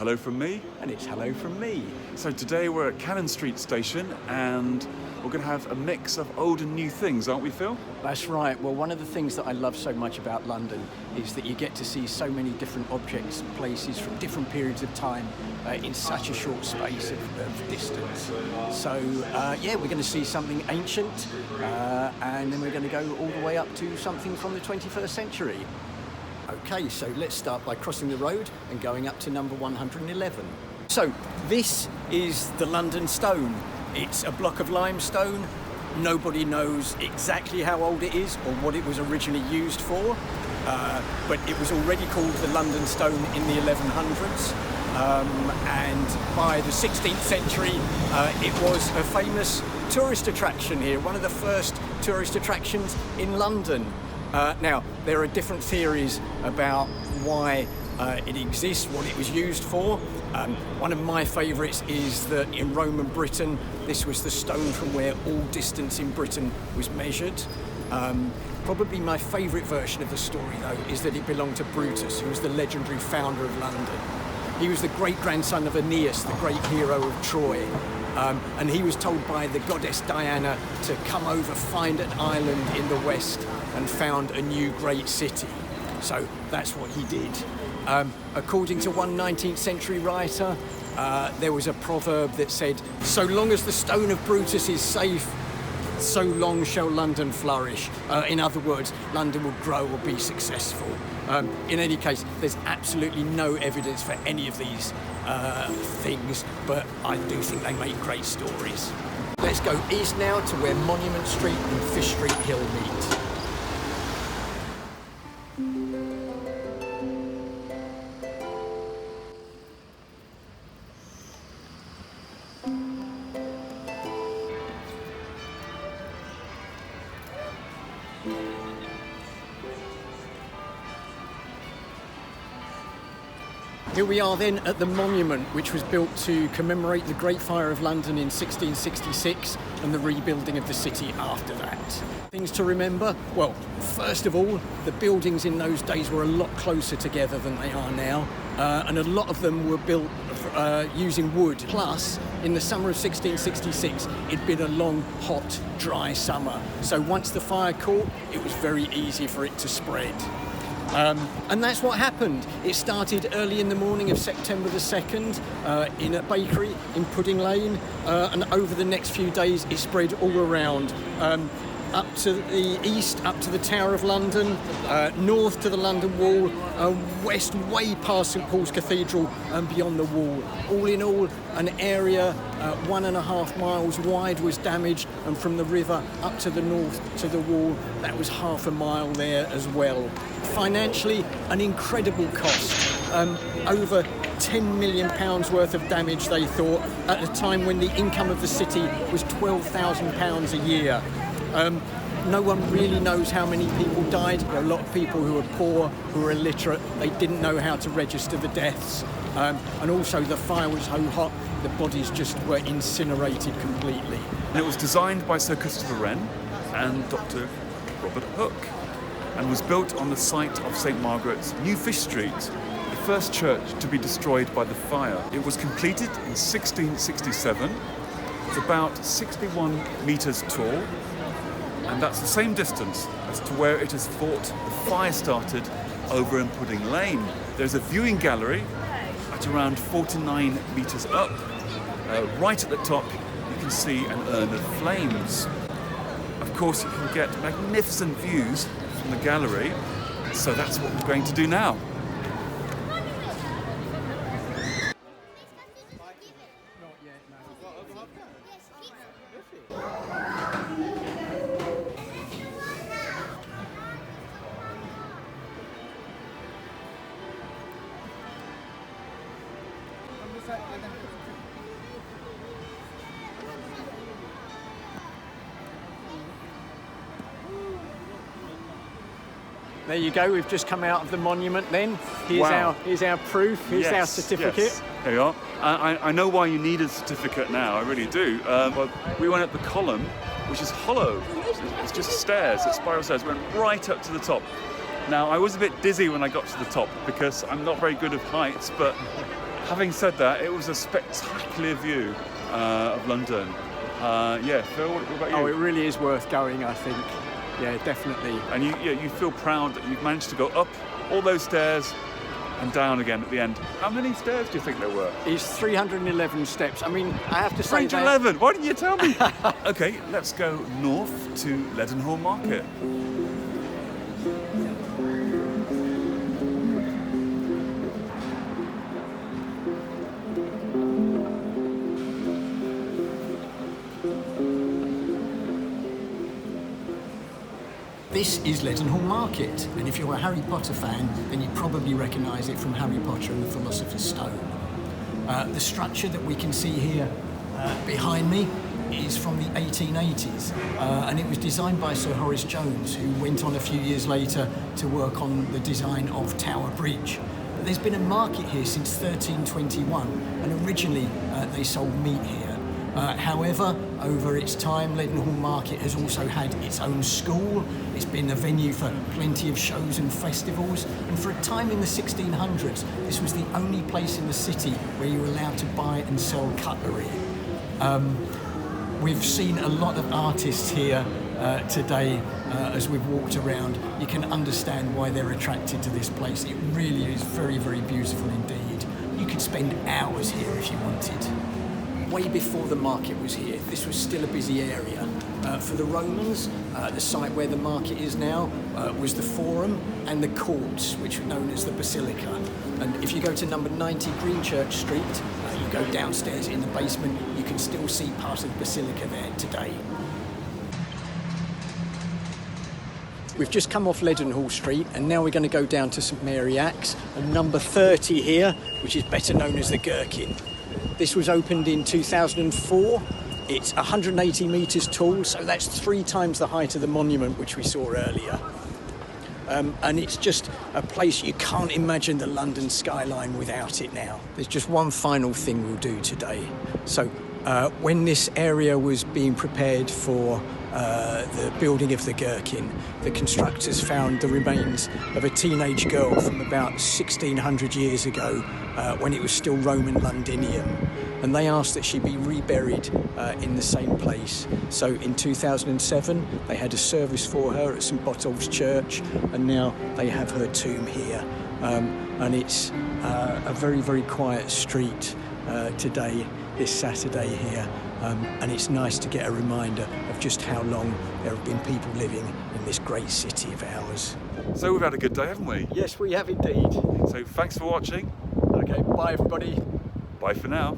hello from me. And it's hello from me. So today we're at Cannon Street Station and we're going to have a mix of old and new things, aren't we, Phil? That's right. Well, one of the things that I love so much about London is that you get to see so many different objects, places from different periods of time in such a short space of distance. So, yeah, we're going to see something ancient and then we're going to go all the way up to something from the 21st century. Okay, so let's start by crossing the road and going up to number 111. So, this is the London Stone. It's a block of limestone. Nobody knows exactly how old it is or what it was originally used for, but it was already called the London Stone in the 1100s. And by the 16th century, it was a famous tourist attraction here, one of the first tourist attractions in London. Now, there are different theories about why it exists, what it was used for. One of my favourites is that in Roman Britain, this was the stone from where all distance in Britain was measured. Probably my favourite version of the story, though, is that it belonged to Brutus, who was the legendary founder of London. He was the great-grandson of Aeneas, the great hero of Troy. And he was told by the goddess Diana to come over, find an island in the west, and found a new great city. So that's what he did. According to one 19th century writer, there was a proverb that said, "So long as the stone of Brutus is safe, so long shall London flourish." In other words, London will grow or be successful. In any case, there's absolutely no evidence for any of these things, but I do think they make great stories. Let's go east now to where Monument Street and Fish Street Hill meet. Here we are then at the monument, which was built to commemorate the Great Fire of London in 1666 and the rebuilding of the city after that. Things to remember? Well, first of all, the buildings in those days were a lot closer together than they are now, and a lot of them were built using wood. Plus, in the summer of 1666, it'd been a long, hot, dry summer. So once the fire caught, it was very easy for it to spread. And that's what happened. It started early in the morning of September the 2nd in a bakery in Pudding Lane, and over the next few days it spread all around. Up to the east, up to the Tower of London, north to the London Wall, west way past St Paul's Cathedral and beyond the Wall. All in all, an area 1.5 miles wide was damaged, and from the river up to the north to the Wall, that was half a mile there as well. Financially, an incredible cost. Over £10 million worth of damage, they thought, at a time when the income of the city was £12,000 a year. No one really knows how many people died. There are a lot of people who were poor, who were illiterate. They didn't know how to register the deaths. And also the fire was so hot, the bodies just were incinerated completely. And it was designed by Sir Christopher Wren and Dr. Robert Hooke, and was built on the site of St Margaret's, New Fish Street, the first church to be destroyed by the fire. It was completed in 1667. It's about 61 metres tall, and that's the same distance as to where it is thought the fire started over in Pudding Lane. There's a viewing gallery at around 49 metres up. Right at the top, you can see an urn of flames. Of course, you can get magnificent views from the gallery, so that's what we're going to do now. There you go, we've just come out of the monument then. Here's, wow. here's our proof, here's our certificate. Yes. There you are. I know why you need a certificate now, I really do. But we went up the column, which is hollow. It's just stairs, it's spiral stairs. We went right up to the top. Now, I was a bit dizzy when I got to the top because I'm not very good at heights, but Having said that, it was a spectacular view of London. Yeah, Phil, what about you? Oh, it really is worth going, I think. Yeah, definitely. And you feel proud that you've managed to go up all those stairs and down again at the end. How many stairs do you think there were? It's 311 steps. I mean, I have to say 311? Why didn't you tell me? Okay, let's go north to Leadenhall Market. This is Leadenhall Market, and if you're a Harry Potter fan, then you probably recognise it from Harry Potter and the Philosopher's Stone. The structure that we can see here behind me is from the 1880s, and it was designed by Sir Horace Jones, who went on a few years later to work on the design of Tower Bridge. But there's been a market here since 1321, and originally they sold meat here. However, over its time, Leadenhall Market has also had its own school. It's been a venue for plenty of shows and festivals. And for a time in the 1600s, this was the only place in the city where you were allowed to buy and sell cutlery. We've seen a lot of artists here today as we've walked around. You can understand why they're attracted to this place. It really is very, very beautiful indeed. You could spend hours here if you wanted. Way before the market was here, this was still a busy area. For the Romans, the site where the market is now was the Forum and the courts, which were known as the Basilica. And if you go to number 90 Greenchurch Street, you go downstairs in the basement, you can still see part of the Basilica there today. We've just come off Leadenhall Street, and now we're going to go down to St Mary Axe and number 30 here, which is better known as the Gherkin. This was opened in 2004. It's 180 metres tall, so that's 3 times the height of the monument which we saw earlier. And it's just a place you can't imagine the London skyline without it now. There's just one final thing we'll do today. So when this area was being prepared for the building of the Gherkin, the constructors found the remains of a teenage girl from about 1600 years ago when it was still Roman Londinium. And they asked that she be reburied in the same place. So in 2007, they had a service for her at St Botolph's Church, and now they have her tomb here. And it's a very, very quiet street today, this Saturday here. And it's nice to get a reminder of just how long there have been people living in this great city of ours. So we've had a good day, haven't we? Yes, we have indeed. So thanks for watching. Okay, bye everybody. Bye for now.